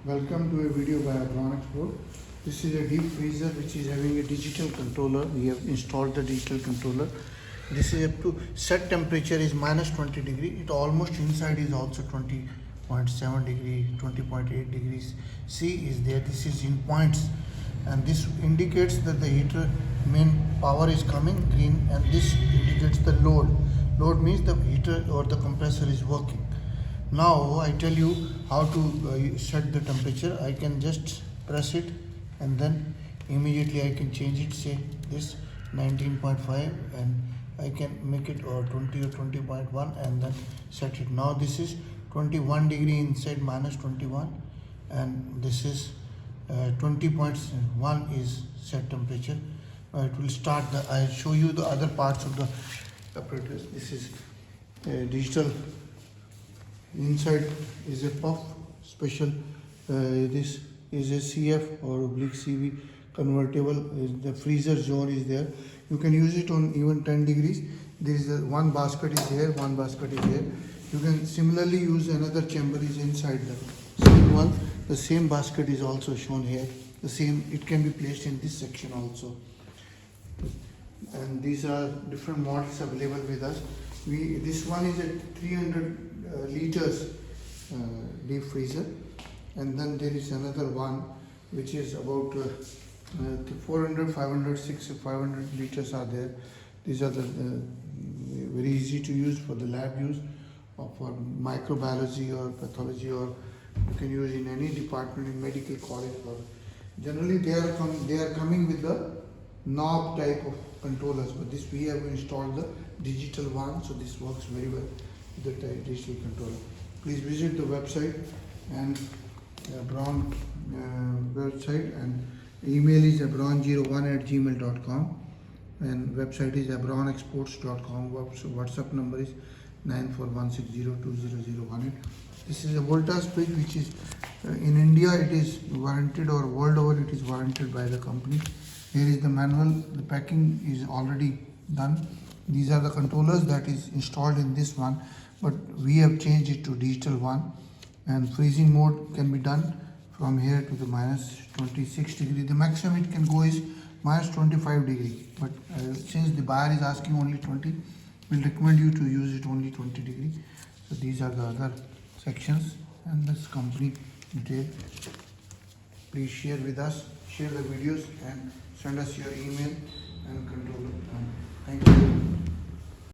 Welcome to a video by Abron. This is a deep freezer which is having a digital controller. We have installed the digital controller. This is up to set temperature is minus 20 degree. It almost inside is also 20.7 degree, 20.8 degrees C is there. This is in points, and this indicates that the heater main power is coming green, and this indicates the load. Load means the heater or the compressor is working. Now I tell you how to set the temperature. I can just press it and then immediately I can change it, say this 19.5, and I can make it or 20 or 20.1 and then set it. Now this is 21 degree inside, minus 21, and this is 20.1 is set temperature. Now it will start I'll show you the other parts of the apparatus. This is digital. Inside is a puff special. This is a CF or oblique CV convertible. The freezer zone is there. You can use it on even 10 degrees. There is one basket is here, one basket is here. You can similarly use another chamber is inside the same one. The same basket is also shown here. The same, it can be placed in this section also. And these are different models available with us. This one is a 300 liters deep freezer, and then there is another one which is about 400, 500, 600, 500 liters are there. These are the very easy to use for the lab use or for microbiology or pathology, or you can use in any department in medical college. Or generally they are coming with the knob type of controllers, but this we have installed the digital one, so this works very well with the digital controller. Please visit the website and Abron website, and email is abron01@gmail.com, and website is abronexports.com. WhatsApp number is 9416020018. This is a voltage switch which is in India it is warranted, or world over it is warranted by the company. Here is the manual. The packing is already done. These are the controllers that is installed in this one, but we have changed it to digital one, and freezing mode can be done from here to the minus 26 degree. The maximum it can go is minus 25 degree, but since the buyer is asking only 20, we'll recommend you to use it only 20 degree. So these are the other sections and this company detail. Please share with us, share the videos and send us your email and controller. Thank you.